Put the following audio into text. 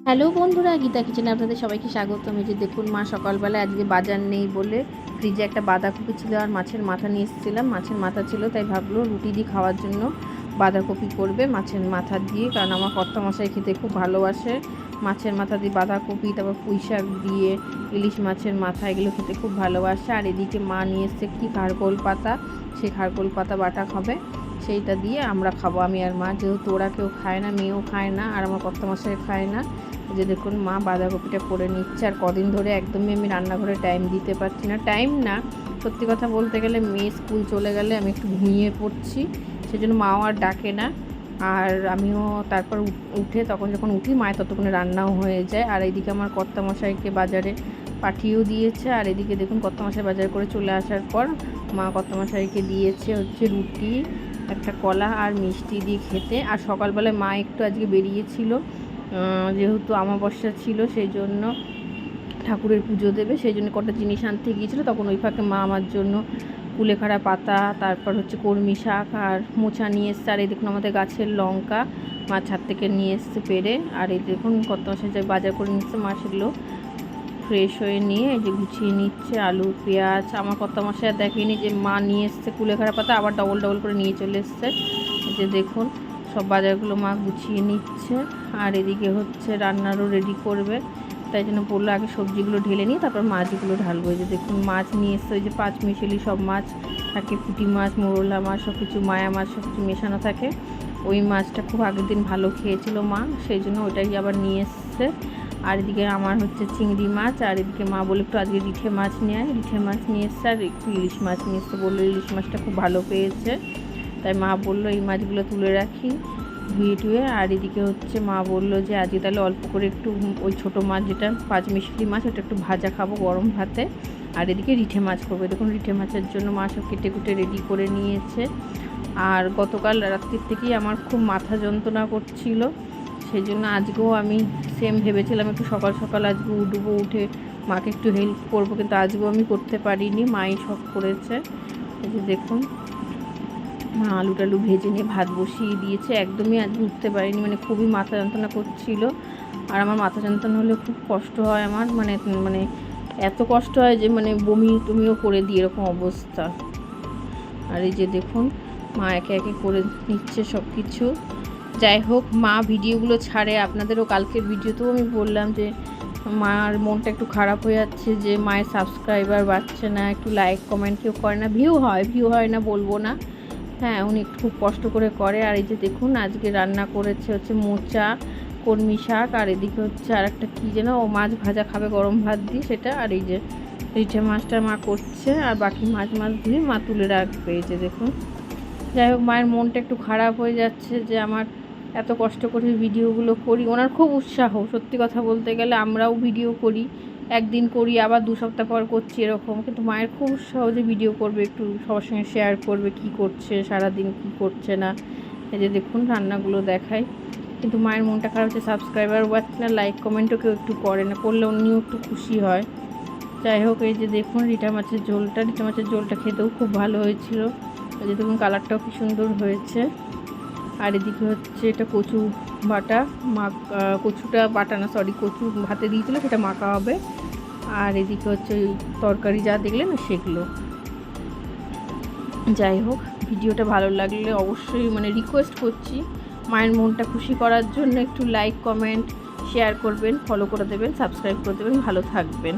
Hello বন্ধুরা, গীতা কিচেনে আপনাদের সবাইকে স্বাগত। আমি যে দেখুন, মা সকালবেলায় আজকে বাজার নেই বলে ফ্রিজে একটা বাঁধাকপি ছিল আর মাছের মাথা নিয়ে এসেছিলাম। মাছের মাথা ছিল, তাই ভাবলো রুটি দিয়ে খাওয়ার জন্য বাঁধাকপি করবে মাছের মাথা দিয়ে, কারণ আমার কর্তামশাই খেতে খুব ভালোবাসে। মাছের মাথা দিয়ে বাঁধাকপি, তারপর পুঁই শাক দিয়ে ইলিশ মাছের মাথা, এগুলো খেতে খুব ভালোবাসে। আর এদিকে মা নিয়ে এসছে কি খারকোল পাতা, সেই খারকোল পাতা বাটা খাবে, সেইটা দিয়ে আমরা খাবো আমি আর মা। যেহেতু ওরা কেউ খায় না, মেয়েও খায় না আর আমার কর্তামশাই খায় না। যে দেখুন, মা বাঁধাকপিটা করে নিচ্ছে। আর কদিন ধরে একদমই আমি রান্নাঘরে টাইম দিতে পারছি না। টাইম না, সত্যি কথা বলতে গেলে মেয়ে স্কুল চলে গেলে আমি একটু ঘুমিয়ে পড়ছি, সেজন্য মাও আর ডাকে না। আর আমিও তারপর উঠে, তখন যখন উঠি মায়ের ততক্ষণে রান্নাও হয়ে যায়। আর এইদিকে আমার কর্তামশাইকে বাজারে পাঠিয়েও দিয়েছে। আর এদিকে দেখুন, কর্তামশাই বাজার করে চলে আসার পর মা কর্তামশাইকে দিয়েছে হচ্ছে রুটি, একটা কলা আর মিষ্টি দিয়ে খেতে। আর সকালবেলায় মা একটু আজকে বেরিয়েছিল, যেহেতু অমাবস্যা ছিল, সেই জন্য ঠাকুরের পুজো দেবে, সেই জন্য কটা জিনিস আনতে গিয়েছিলো। তখন ওই ফাঁকে মা আমার জন্য কুলেখাড়া পাতা, তারপর হচ্ছে কলমি শাক আর মোচা নিয়ে এসছে। আর এই দেখুন আমাদের গাছের লঙ্কা মা ছাদ থেকে নিয়ে এসছে পেরে। আর এই দেখুন কত মাসে যে বাজার করে নিচ্ছে মা, সেগুলো ফ্রেশ হয়ে নিয়ে এই যে গুছিয়ে নিচ্ছে। আলু পেঁয়াজ, আমার কত মাসে আর দেখেনি যে মা নিয়ে এসছে কুলেখাড়া পাতা, আবার ডবল ডবল করে নিয়ে চলে এসছে। এই যে দেখুন সব বাজারগুলো মা গুছিয়ে নিচ্ছে। আর এদিকে হচ্ছে রান্নারও রেডি করবে, তাই জন্য বললো আগে সবজিগুলো ঢেলে নিয়ে তারপর মাছগুলো ঢালবো। এই যে দেখুন মাছ নিয়ে এসছে, ওই যে পাঁচ মিশালি সব মাছ থাকে, পুঁটি মাছ, মোরলা মাছ, সব কিছু মায়া মাছ, সব কিছু মেশানো থাকে। ওই মাছটা খুব আগের দিন ভালো খেয়েছিল মা, সেই জন্য ওইটাই আবার নিয়ে এসছে। আর এদিকে আমার হচ্ছে চিংড়ি মাছ, আর এদিকে মা বলে একটু আজকে রিঠে মাছ নিয়ে আয়, রিঠে মাছ নিয়ে এসছে। আর একটু ইলিশ মাছ নিয়ে এসছে, বললো ইলিশ মাছটা খুব ভালো পেয়েছে, তাই মা বললো এই মাছগুলো তুলে রাখি ধুয়ে টুয়ে। আর এদিকে হচ্ছে মা বললো যে আজকে তাহলে অল্প করে একটু ওই ছোটো মাছ যেটা পাঁচ মিশালি মাছ, ওটা একটু ভাজা খাবো গরম ভাতে। আর এদিকে রিঠে মাছ করবো। দেখুন রিঠে মাছের জন্য মা সব কেটে কুটে রেডি করে নিয়েছে। আর গতকাল রাত্রির থেকেই আমার খুব মাথা যন্ত্রণা করছিল, সেই জন্য আজকেও আমি সেম ভেবেছিলাম একটু সকাল সকাল আজকে উঠবো, উঠে মাকে একটু হেল্প করবো, কিন্তু আজকেও আমি করতে পারিনি, মাই সব করেছে। এই যে দেখুন মা আলু টালু ভেজে নিয়ে ভাত বসিয়ে দিয়েছে। একদমই আজকে উঠতে পারিনি, মানে খুবই মাথা যন্ত্রণা করছিল। আর আমার মাথা যন্ত্রণা হলে খুব কষ্ট হয় আমার, মানে মানে এত কষ্ট হয় যে মানে বমি টমিও করে দিই, এরকম অবস্থা। আর এই যে দেখুন মা একে একে করে নিচ্ছে সব কিছু। যাই হোক, মা ভিডিওগুলো ছাড়ে, আপনাদেরও কালকের ভিডিওতেও আমি বললাম যে মার মনটা একটু খারাপ হয়ে যাচ্ছে, যে মায়ের সাবস্ক্রাইবার বাড়ছে না, একটু লাইক কমেন্ট কেউ করে না। ভিউ হয় না বলবো না, হ্যাঁ উনি একটু খুব কষ্ট করে করে। আর এই যে দেখুন আজকে রান্না করেছে হচ্ছে মোচা, কলমি শাক, আর এদিকে হচ্ছে আর একটা কী যেন, ও মাছ ভাজা খাবে গরম ভাত দিয়ে, সেটা। আর এই যে রিঠে মাছটা মা করছে, আর বাকি মাছ ধুয়ে মা তুলে রাখবে। এই যে দেখুন, যাই হোক মায়ের মনটা একটু খারাপ হয়ে যাচ্ছে যে আমার এত কষ্ট করে ভিডিওগুলো করি। ওনার খুব উৎসাহ, সত্যি কথা বলতে গেলে আমরাও ভিডিও করি, একদিন করি আবার 2 সপ্তাহ পর করছি এরকম, কিন্তু মায়ের খুব উৎসাহ যে ভিডিও করবে, একটু সবার সঙ্গে শেয়ার করবে কী করছে সারাদিন, কী করছে না। এই যে দেখুন রান্নাগুলো দেখাই, কিন্তু মায়ের মনটা খারাপ হচ্ছে, সাবস্ক্রাইবার বাড়ছে না, লাইক কমেন্টও কেউ একটু করে না, করলে উনিও একটু খুশি হয়। যাই হোক, এই যে দেখুন রিঠা মাছের ঝোলটা খেতেও খুব ভালো হয়েছিল। এই যে দেখুন কালারটাও কি সুন্দর হয়েছে। আর এদিকে হচ্ছে এটা কচু বাটা, কচুটা বাটা না, সরি, কচু ভাতে দিয়েছিলো, সেটা মাখা হবে। আর এদিকে হচ্ছে ওই তরকারি যা দেখলেন না সেগুলো। যাই হোক, ভিডিওটা ভালো লাগলে অবশ্যই মানে রিকোয়েস্ট করছি, মায়ের মনটা খুশি করার জন্য একটু লাইক কমেন্ট শেয়ার করবেন, ফলো করে দেবেন, সাবস্ক্রাইব করে দেবেন, ভালো থাকবেন।